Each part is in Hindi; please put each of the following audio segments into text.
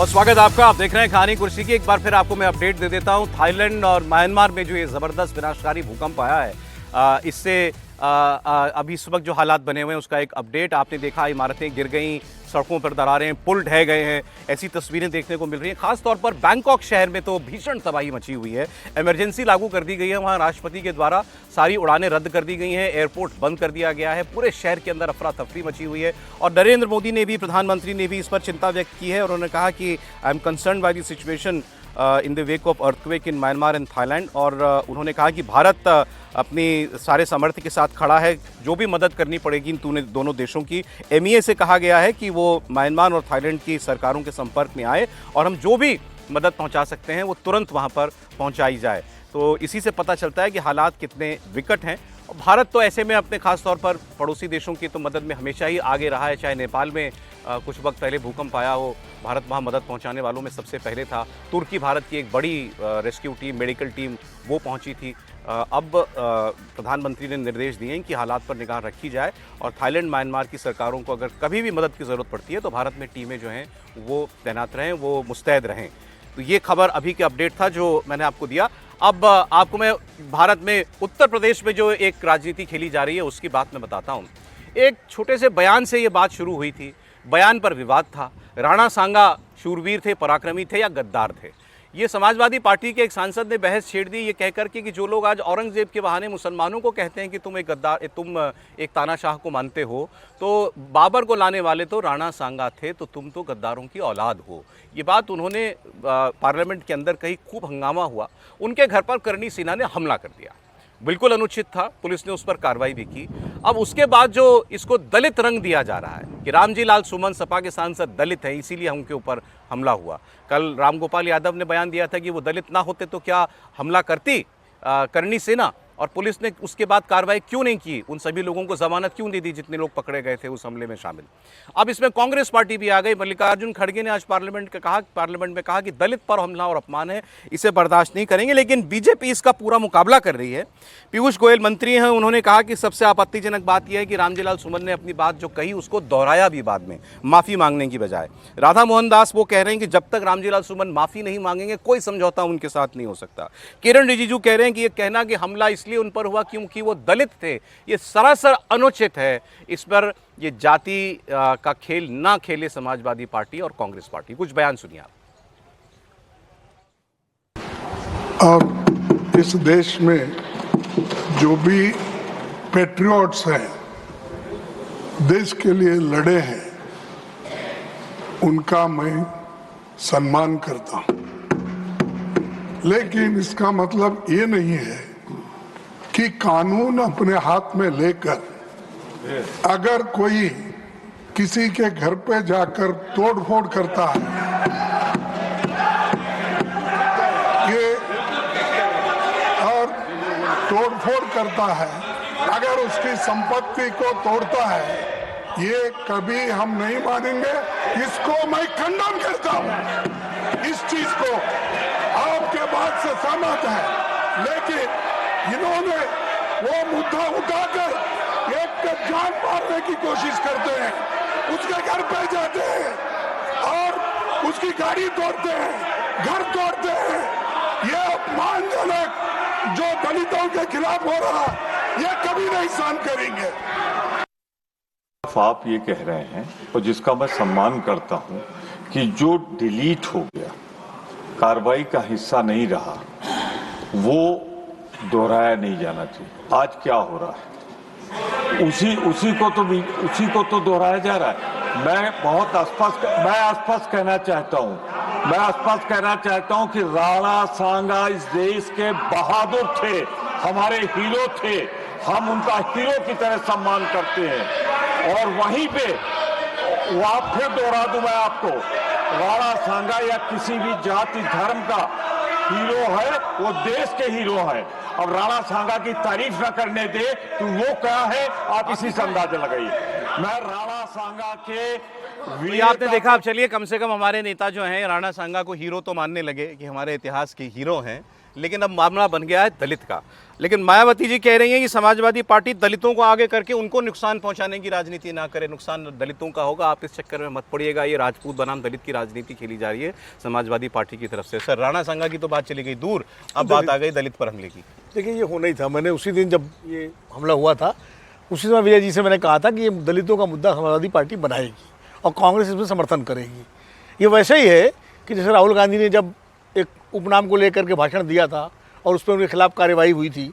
बहुत स्वागत है आपका। आप देख रहे हैं कहानी कुर्सी की। एक बार फिर आपको मैं अपडेट दे देता हूं। थाईलैंड और म्यांमार में जो ये ज़बरदस्त विनाशकारी भूकंप आया है, इससे अभी इस वक्त जो हालात बने हुए हैं उसका एक अपडेट। आपने देखा इमारतें गिर गई, सड़कों पर दरारें, पुल ढह गए हैं, ऐसी तस्वीरें देखने को मिल रही हैं। खास तौर पर बैंकॉक शहर में तो भीषण तबाही मची हुई है। इमरजेंसी लागू कर दी गई है, वहाँ राष्ट्रपति के द्वारा सारी उड़ानें रद्द कर दी गई हैं, एयरपोर्ट बंद कर दिया गया है, पूरे शहर के अंदर अफरा तफरी मची हुई है। और नरेंद्र मोदी ने भी, प्रधानमंत्री ने भी इस पर चिंता व्यक्त की है। उन्होंने कहा कि I am concern by the situation in the wake of earthquake in Myanmar and Thailand. और उन्होंने कहा कि भारत अपनी सारे सामर्थ्य के साथ खड़ा है, जो भी मदद करनी पड़ेगी इन दोनों देशों की। MEA से कहा गया है कि वो म्यांमार और थाईलैंड की सरकारों के संपर्क में आए और हम जो भी मदद पहुंचा सकते हैं वो तुरंत वहां पर पहुंचाई जाए। तो इसी से पता चलता है कि हालात कितने विकट हैं। भारत तो ऐसे में अपने खास तौर पर पड़ोसी देशों की तो मदद में हमेशा ही आगे रहा है। चाहे नेपाल में कुछ वक्त पहले भूकंप आया हो, भारत वहाँ मदद पहुँचाने वालों में सबसे पहले था। तुर्की भारत की एक बड़ी रेस्क्यू टीम, मेडिकल टीम वो पहुँची थी। अब प्रधानमंत्री ने निर्देश दिए हैं कि हालात पर निगाह रखी जाए और थाईलैंड म्यांमार की सरकारों को अगर कभी भी मदद की ज़रूरत पड़ती है तो भारत में टीमें जो हैं वो तैनात रहें, वो मुस्तैद रहें। तो ये खबर अभी के अपडेट था जो मैंने आपको दिया। अब आपको मैं भारत में उत्तर प्रदेश में जो एक राजनीति खेली जा रही है उसकी बात मैं बताता हूँ। एक छोटे से बयान से ये बात शुरू हुई थी। बयान पर विवाद था। राणा सांगा शूरवीर थे, पराक्रमी थे या गद्दार थे? ये समाजवादी पार्टी के एक सांसद ने बहस छेड़ दी ये कहकर के कि जो लोग आज औरंगजेब के बहाने मुसलमानों को कहते हैं कि तुम एक गद्दार, तुम एक तानाशाह को मानते हो, तो बाबर को लाने वाले तो राणा सांगा थे, तो तुम तो गद्दारों की औलाद हो। ये बात उन्होंने पार्लियामेंट के अंदर कही, खूब हंगामा हुआ। उनके घर पर करणी सेना ने हमला कर दिया, बिल्कुल अनुचित था, पुलिस ने उस पर कार्रवाई भी की। अब उसके बाद जो इसको दलित रंग दिया जा रहा है कि रामजी लाल सुमन सपा के सांसद दलित हैं इसीलिए उनके ऊपर हमला हुआ। कल रामगोपाल यादव ने बयान दिया था कि वो दलित ना होते तो क्या हमला करती करणी सेना, और पुलिस ने उसके बाद कार्रवाई क्यों नहीं की, उन सभी लोगों को जमानत क्यों नहीं दी जितने लोग पकड़े गए थे उस हमले में शामिल। अब इसमें कांग्रेस पार्टी भी आ गई। मल्लिकार्जुन खड़गे ने आज पार्लियामेंट में कहा कि दलित पर हमला और अपमान है, इसे बर्दाश्त नहीं करेंगे। लेकिन बीजेपी इसका पूरा मुकाबला कर रही है। पीयूष गोयल मंत्री हैं, उन्होंने कहा कि सबसे आपत्तिजनक बात यह है कि रामजीलाल सुमन ने अपनी बात जो कही उसको दोहराया भी बाद में, माफ़ी मांगने की बजाय। राधा मोहन दास वो कह रहे हैं कि जब तक रामजीलाल सुमन माफ़ी नहीं मांगेंगे कोई समझौता उनके साथ नहीं हो सकता। किरण रिजिजू कह रहे हैं कि ये कहना कि हमला इसलिए उन पर हुआ क्योंकि वो दलित थे, ये सरासर अनुचित है। इस पर ये जाति का खेल ना खेले समाजवादी पार्टी और कांग्रेस पार्टी। कुछ बयान सुनिए आप। अब इस देश में जो भी पैट्रियट्स हैं, देश के लिए लड़े हैं, उनका मैं सम्मान करता हूं। लेकिन इसका मतलब ये नहीं है कि कानून अपने हाथ में लेकर अगर कोई किसी के घर पे जाकर तोड़फोड़ करता है, ये और तोड़फोड़ करता है, अगर उसकी संपत्ति को तोड़ता है, ये कभी हम नहीं मानेंगे। इसको मैं खंडन करता हूं। इस चीज को आपके बात से सहमत है, लेकिन इन्होंने वो मुद्दा उठाकर एक पे जान मारने की कोशिश करते हैं, उसके घर पे जाते हैं और उसकी गाड़ी तोड़ते हैं, घर तोड़ते हैं। ये अपमानजनक जो दलितों के खिलाफ हो रहा, ये कभी नहीं सहन करेंगे। आप ये कह रहे हैं और जिसका मैं सम्मान करता हूं कि जो डिलीट हो गया, कार्रवाई का हिस्सा नहीं रहा, वो दोहराया नहीं जाना चाहिए। आज क्या हो रहा है उसी को तो दोहराया जा रहा है। मैं बहुत स्पष्ट कहना चाहता हूं कि राणा सांगा इस देश के बहादुर थे, हमारे हीरो थे, हम उनका हीरो की तरह सम्मान करते हैं। और वहीं पे आप फिर दोहरा दूं मैं आपको, राणा सांगा या किसी भी जाति धर्म का हीरो है, वो देश के हीरो है। अब राणा सांगा की तारीफ न करने दे तो वो क्या है, आप इसी से अंदाजा लगाइए। मैं राणा सांगा के तो ये आपने देखा। अब चलिए, कम से कम हमारे नेता जो हैं राणा सांगा को हीरो तो मानने लगे कि हमारे इतिहास के हीरो हैं, लेकिन अब मामला बन गया है दलित का। लेकिन मायावती जी कह रही हैं कि समाजवादी पार्टी दलितों को आगे करके उनको नुकसान पहुंचाने की राजनीति ना करे, नुकसान दलितों का होगा। आप इस चक्कर में मत पड़िएगा, ये राजपूत बनाम दलित की राजनीति खेली जा रही है समाजवादी पार्टी की तरफ से। सर, राणा सांगा की तो बात चली गई दूर, अब बात आ गई दलित पर हमले की। देखिए, ये होना ही था। मैंने उसी दिन जब ये हमला हुआ था, उसी समय विजय जी से मैंने कहा था कि ये दलितों का मुद्दा समाजवादी पार्टी बनाएगी और कांग्रेस इसमें समर्थन करेगी। ये वैसे ही है कि जैसे राहुल गांधी ने जब एक उपनाम को लेकर के भाषण दिया था और उस पर उनके खिलाफ कार्रवाई हुई थी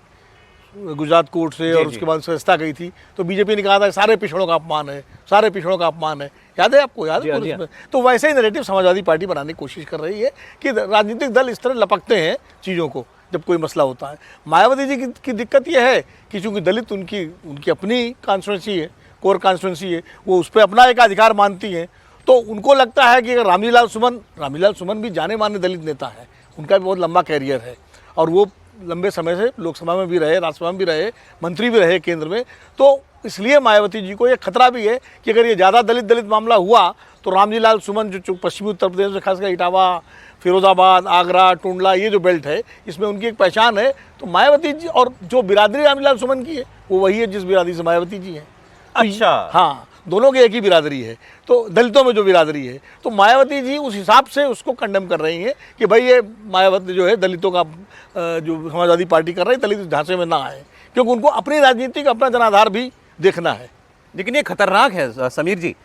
गुजरात कोर्ट से, और उसके बाद सस्ता गई थी, तो बीजेपी ने कहा था सारे पिछड़ों का अपमान है, सारे पिछड़ों का अपमान है। याद है आपको? याद है? तो वैसे ही नैरेटिव समाजवादी पार्टी बनाने की कोशिश कर रही है कि राजनीतिक दल इस तरह लपकते हैं चीज़ों को जब कोई मसला होता है। मायावती जी की दिक्कत यह है कि चूंकि दलित उनकी अपनी कॉन्स्टिट्यूंसी है, कोर कॉन्स्टिट्यूंसी है, वो उस पर अपना एक अधिकार मानती हैं, तो उनको लगता है कि अगर रामलीलाल सुमन भी जाने माने दलित नेता है, उनका भी बहुत लंबा कैरियर है और वो लंबे समय से लोकसभा में भी रहे, राज्यसभा में भी रहे, मंत्री भी रहे केंद्र में, तो इसलिए मायावती जी को ये खतरा भी है कि अगर ये ज़्यादा दलित मामला हुआ तो रामलीलाल सुमन जो पश्चिमी उत्तर प्रदेश में खासकर इटावा, फिरोजाबाद, आगरा, टुंडला, ये जो बेल्ट है, इसमें उनकी एक पहचान है। तो मायावती जी और जो बिरादरी रामलीलाल सुमन की है वो वही है जिस बिरादरी से मायावती जी हैं। अच्छा, हाँ, दोनों की एक ही बिरादरी है, तो दलितों में जो बिरादरी है, तो मायावती जी उस हिसाब से उसको कंडेम कर रही हैं कि भाई ये मायावती जो है दलितों का जो समाजवादी पार्टी कर रही है, दलित ढांचे में ना आए, क्योंकि उनको अपनी राजनीति का अपना जनाधार भी देखना है। लेकिन ये खतरनाक है समीर जी,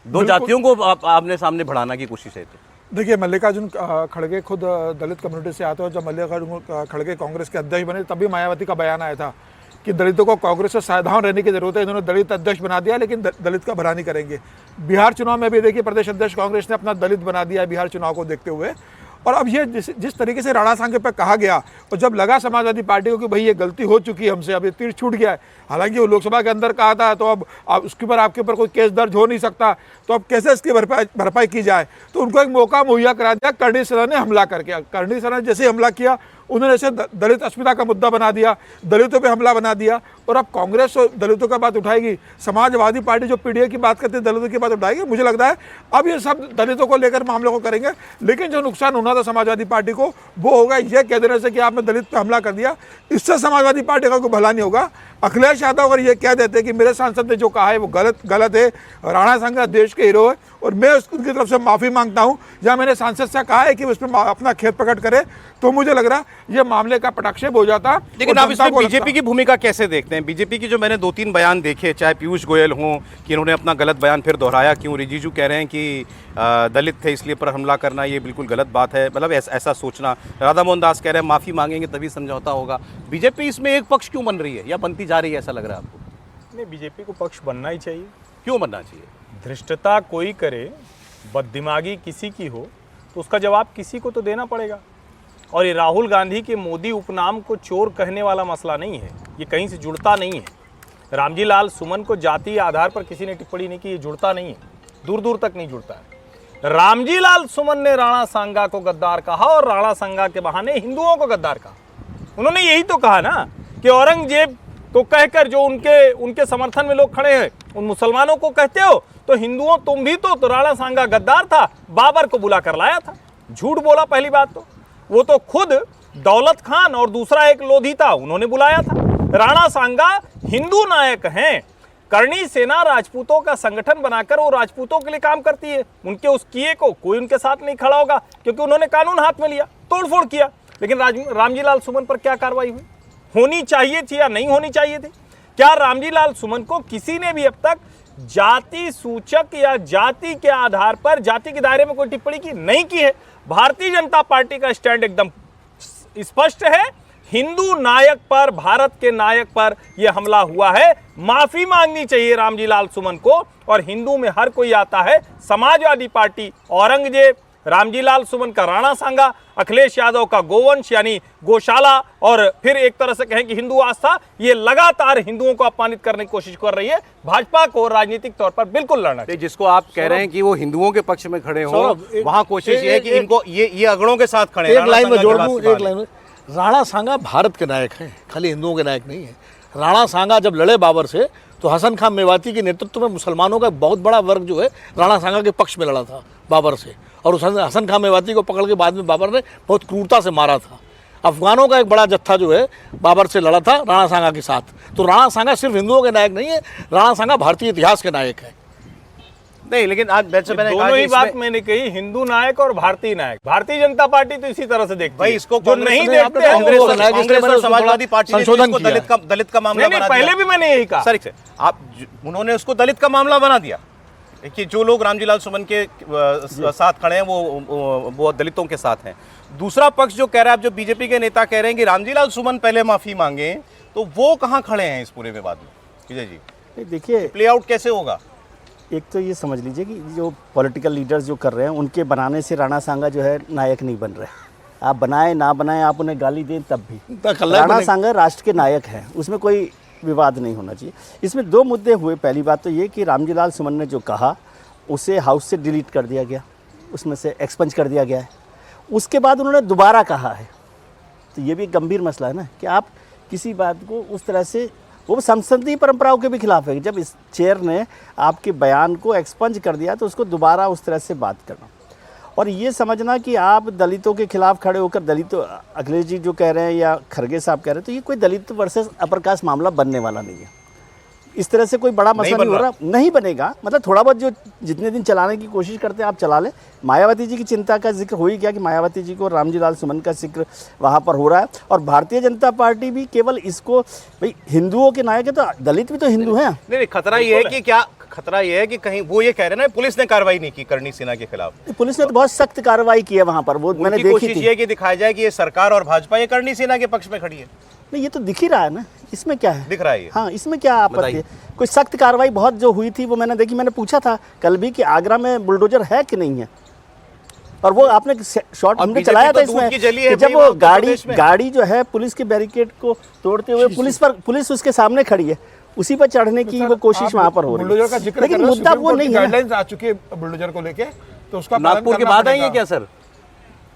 दो जातियों को आपने सामने बढ़ाना की कोशिश है। तो देखिए, मल्लिकार्जुन खड़गे खुद दलित कम्युनिटी से आते हैं, और जब मल्लिकार्जुन खड़गे कांग्रेस के अध्यक्ष बने तभी मायावती का बयान आया था कि दलितों को कांग्रेस से सावधान रहने की जरूरत है। इन्होंने दलित अध्यक्ष बना दिया, लेकिन दलित का भला नहीं करेंगे। बिहार चुनाव में भी देखिए, प्रदेश अध्यक्ष कांग्रेस ने अपना दलित बना दिया है बिहार चुनाव को देखते हुए। और अब ये जिस तरीके से राणा सांगे पर कहा गया, और जब लगा समाजवादी पार्टी को कि भाई ये गलती हो चुकी है हमसे, अब ये तीर छूट गया है, हालांकि वो लोकसभा के अंदर कहा था, तो अब उसके ऊपर आपके ऊपर कोई केस दर्ज हो नहीं सकता, तो अब कैसे इसकी भरपाई की जाए। तो उनको एक मौका मुहैया करा दिया करणी सेना ने हमला करके। करणी सेना ने जैसे हमला किया, उन्होंने इसे दलित अस्मिता का मुद्दा बना दिया, दलितों पे हमला बना दिया। और अब कांग्रेस दलितों का बात उठाएगी, समाजवादी पार्टी जो पीडीए की बात करती है दलितों की बात उठाएगी। मुझे लगता है अब ये सब दलितों को लेकर मामलों को करेंगे, लेकिन जो नुकसान होना था समाजवादी पार्टी को वो होगा ये कह देने से कि आपने दलित पे हमला कर दिया। इससे समाजवादी पार्टी का कोई भला नहीं होगा। अखिलेश यादव अगर ये कह देते कि मेरे सांसद ने जो कहा है वो गलत है, राणा सांगा देश के हीरो है और मैं उनकी तरफ से माफ़ी मांगता हूँ, जहाँ मैंने सांसद से कहा है कि उसमें अपना खेद प्रकट करे, तो मुझे लग रहा ये मामले का पटाक्षेप हो जाता। लेकिन आप इसमें बीजेपी की भूमिका कैसे देखते हैं? बीजेपी की जो मैंने 2-3 बयान देखे, चाहे पीयूष गोयल हों कि इन्होंने अपना गलत बयान फिर दोहराया, क्यों रिजिजू कह रहे हैं कि दलित थे इसलिए पर हमला करना ये बिल्कुल गलत बात है, मतलब ऐसा सोचना। राधा मोहन दास कह रहे हैं माफ़ी मांगेंगे तभी समझौता होगा। बीजेपी इसमें एक पक्ष क्यों बन रही है या बनती जा रही है, ऐसा लग रहा है आपको? नहीं, बीजेपी को पक्ष बनना ही चाहिए। क्यों बनना चाहिए? धृष्टता कोई करे, बददिमागी किसी की हो, तो उसका जवाब किसी को तो देना पड़ेगा। और ये राहुल गांधी के मोदी उपनाम को चोर कहने वाला मसला नहीं है, ये कहीं से जुड़ता नहीं है। रामजी लाल सुमन को जातीय आधार पर किसी ने टिप्पणी नहीं की, ये जुड़ता नहीं है, दूर दूर तक नहीं जुड़ता है। रामजी लाल सुमन ने राणा सांगा को गद्दार कहा और राणा सांगा के बहाने हिंदुओं को गद्दार कहा। उन्होंने यही तो कहा ना कि औरंगजेब को कहकर जो उनके समर्थन में लोग खड़े हैं उन मुसलमानों को कहते हो, तो हिंदुओं तुम भी तो राणा सांगा गद्दार था, बाबर को बुला कर लाया था। झूठ बोला पहली बात तो, वो तो खुद दौलत खान और दूसरा एक लोधी था, उन्होंने बुलाया था। राणा सांगा हिंदू नायक हैं। करणी सेना राजपूतों का संगठन बनाकर वो राजपूतों के लिए काम करती है। उनके उस किए को कोई उनके साथ नहीं खड़ा होगा, क्योंकि उन्होंने कानून हाथ में लिया, तोड़फोड़ किया। लेकिन रामजी लाल सुमन पर क्या कार्रवाई हुई? होनी चाहिए थी या नहीं होनी चाहिए थी? क्या रामजी लाल सुमन को किसी ने भी अब तक जाति सूचक या जाति के आधार पर जाति के दायरे में कोई टिप्पणी की? नहीं की है। भारतीय जनता पार्टी का स्टैंड एकदम स्पष्ट है, हिंदू नायक पर, भारत के नायक पर यह हमला हुआ है, माफी मांगनी चाहिए रामजी लाल सुमन को। और हिंदू में हर कोई आता है, समाजवादी पार्टी औरंगजेब, रामजी लाल सुमन का राणा सांगा, अखिलेश यादव का गोवंश यानी गौशाला, और फिर एक तरह से कहें कि हिंदू आस्था, ये लगातार हिंदुओं को अपमानित करने की कोशिश कर रही है। भाजपा को राजनीतिक तौर पर बिल्कुल लड़ना चाहिए। जिसको आप कह रहे हैं कि वो हिंदुओं के पक्ष में खड़े हो, वहां कोशिश ये है कि इनको ये अगड़ों के साथ खड़े। एक लाइन में जोड़ दूं, एक लाइन में, राणा सांगा भारत के नायक हैं, खाली हिंदुओं के नायक नहीं है। राणा सांगा जब लड़े बाबर से तो हसन खान मेवाती के नेतृत्व में मुसलमानों का एक बहुत बड़ा वर्ग जो है राणा सांगा के पक्ष में लड़ा था बाबर से, और उस हसन खान मेवाती को पकड़ के बाद में बाबर ने बहुत क्रूरता से मारा था। अफगानों का एक बड़ा जत्था जो है बाबर से लड़ा था राणा सांगा के साथ। तो राणा सांगा सिर्फ हिंदुओं के नायक नहीं है, राणा सांगा भारतीय इतिहास के नायक है। नहीं, लेकिन आज वैसे मैंने कहा दोनों कि ही बात इसमें- मैंने कही, हिंदू नायक और भारतीय नायक। भारतीय जनता पार्टी तो इसी तरह से देखती भाई है। इसको जो नहीं देखते हैं कांग्रेस वो और नायक, इसलिए कांग्रेस मैंने और उसको समाजवादी थोड़ा पार्टी ने संशोधन इसको किया। दलित का मामला नहीं, बना पहले दिया। भी मैंने यही कहा। सर उन्होंने उसको दलित का मामला बना दिया कि जो लोग रामजीलाल सुमन के साथ खड़े हैं वो दलितों के साथ हैं। दूसरा पक्ष जो कह रहा है, अब जो बीजेपी के नेता कह रहे हैं कि रामजीलाल सुमन पहले माफी मांगे, तो वो कहाँ खड़े हैं इस पूरे विवाद में? विजय जी, देखिए, प्ले आउट कैसे होगा? एक तो ये समझ लीजिए कि जो पॉलिटिकल लीडर्स जो कर रहे हैं उनके बनाने से राणा सांगा जो है नायक नहीं बन रहे। आप बनाए ना बनाए, आप उन्हें गाली दें तब भी राणा सांगा राष्ट्र के नायक हैं, उसमें कोई विवाद नहीं होना चाहिए। इसमें दो मुद्दे हुए। पहली बात तो ये कि रामजीलाल सुमन ने जो कहा उसे हाउस से डिलीट कर दिया गया, उसमें से एक्सपंज कर दिया गया है। उसके बाद उन्होंने दोबारा कहा है, तो ये भी एक गंभीर मसला है ना कि आप किसी बात को उस तरह से, वो संसदीय परंपराओं के भी खिलाफ है। जब इस चेयर ने आपके बयान को एक्सपंज कर दिया तो उसको दोबारा उस तरह से बात करना, और ये समझना कि आप दलितों के खिलाफ खड़े होकर दलितों, अखिलेश जी जो कह रहे हैं या खड़गे साहब कह रहे हैं, तो ये कोई दलित वर्सेस अपर कास्ट मामला बनने वाला नहीं है। इस तरह से कोई बड़ा मसला नहीं हो रहा, नहीं बनेगा। मतलब थोड़ा बहुत जो जितने दिन चलाने की कोशिश करते हैं आप चला लें। मायावती जी की चिंता का जिक्र हो ही गया कि मायावती जी को रामजीलाल सुमन का जिक्र वहाँ पर हो रहा है, और भारतीय जनता पार्टी भी केवल इसको, भाई हिंदुओं के नायक है तो दलित भी तो हिंदू हैं। नहीं, खतरा ये है कि क्या, खतरा ये है कि कहीं वो ये कह रहे हैं ना पुलिस ने कार्रवाई नहीं की करनी सेना के खिलाफ। पुलिस ने तो बहुत सख्त कार्रवाई की है वहाँ पर, वो मैंने देखी कोशिश थी। ये कि दिखाया जाए कि ये सरकार और भाजपा ये करनी सेना के पक्ष में खड़ी है। नहीं, ये तो दिख ही रहा है ना, इसमें क्या है? दिख रहा है ये। हाँ, इसमें क्या आपत्ति है? कोई सख्त कार्रवाई बहुत जो हुई थी वो मैंने देखी। मैंने पूछा था कल भी कि आगरा में बुलडोजर है कि नहीं है, और वो आपने शॉट हमने चलाया था इसमें कि जब वो गाड़ी जो है पुलिस के बैरिकेड को तोड़ते हुए पुलिस उसके सामने खड़ी है, उसी पर चढ़ने की वो कोशिश वहाँ पर हो रही बुलडोजर का है। जिक्र लेकिन मुद्दा वो नहीं है। गाइडलाइंस आ चुकी है बुलडोजर को लेके, तो उसका पालन नागपुर के करना बाद आई है पड़ेगा। क्या सर?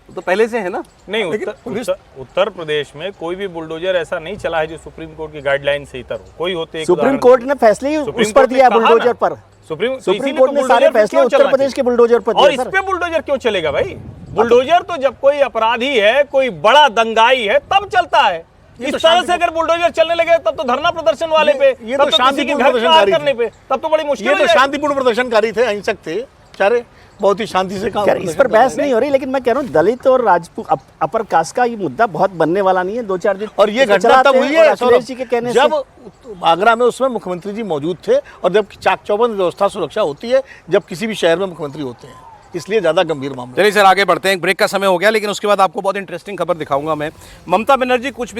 तो पहले से है ना? नहीं, लेकिन उत्तर प्रदेश में कोई भी बुलडोजर ऐसा नहीं चला है जो सुप्रीम कोर्ट की गाइडलाइन से इतर हो। कोई होते एक सुप्रीम उदाहरण कोर्ट ने फैसले ही सुप्रीम उस पर कोर्ट ने दिया कहा ना। बुलडोजर पर। सुप्रीम सुप्रीम कोर्ट ने सारे फैसले उत्तर प्रदेश के बुलडोजर पर और दिए इस सर। पे बुलडोजर क्यों चलेगा भाई? बुलडोजर तो जब कोई अपराधी है, कोई बड़ा दंगाई है, तब चलता है। इस तरह से अगर बुलडोजर चलने लगे तब तो धरना प्रदर्शन वाले पे, ये तब तो तो किसी के शांतिपूर्ण घर प्रदर्शनकारी करने पे, तब तो बड़ी मुश्किल ये हो तो जाएगी। शांतिपूर्ण प्रदर्शनकारी थे, अहिंसक थे सारे, बहुत ही शांति से काम। खैर, इस पर बहस नहीं हो रही, लेकिन मैं कह रहा हूँ दलित और राजपूत अपर कास्ट का ये मुद्दा बहुत बनने वाला नहीं है। 2-4 दिन और ये इसे घटना चलाते तब हैं हुई और है अखिलेश जी के कहने जब से आगरा में उसमें मुख्यमंत्री जी मौजूद थे, और जब चाक चौबंद व्यवस्था सुरक्षा होती है जब किसी भी शहर में मुख्यमंत्री होते हैं, इसलिए ज्यादा गंभीर मामला। चलिए सर, आगे बढ़ते हैं। ब्रेक का समय हो गया, लेकिन उसके बाद आपको बहुत इंटरेस्टिंग खबर दिखाऊंगा मैं। ममता बनर्जी कुछ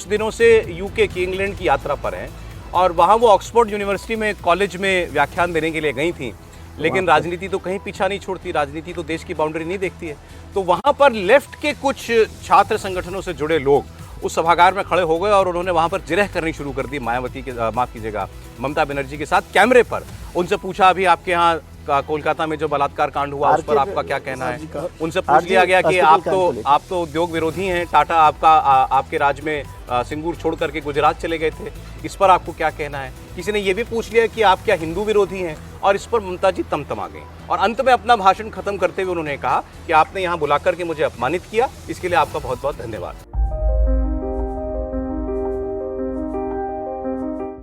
दिनों से यूके की, इंग्लैंड की यात्रा पर हैं, और वहाँ वो ऑक्सफोर्ड यूनिवर्सिटी में कॉलेज में व्याख्यान देने के लिए गई थी। लेकिन राजनीति तो कहीं पीछा नहीं छोड़ती, राजनीति तो देश की बाउंड्री नहीं देखती है। तो वहाँ पर लेफ्ट के कुछ छात्र संगठनों से जुड़े लोग उस सभागार में खड़े हो गए और उन्होंने वहाँ पर जिरह करनी शुरू कर दी मायावती के, माफ़ कीजिएगा, ममता बनर्जी के साथ कैमरे पर। उनसे पूछा अभी आपके यहाँ कोलकाता में जो बलात्कार कांड हुआ उस पर आपका क्या कहना है? उनसे पूछ लिया गया कि आप तो उद्योग विरोधी हैं, टाटा आपके राज्य में सिंगूर छोड़ करके गुजरात चले गए थे, इस पर आपको क्या कहना है? किसी ने ये भी पूछ लिया कि आप क्या हिंदू विरोधी हैं, और इस पर ममता जी तमतमा गई। और अंत में अपना भाषण खत्म करते हुए उन्होंने कहा कि आपने यहाँ बुलाकर के मुझे अपमानित किया, इसके लिए आपका बहुत बहुत धन्यवाद।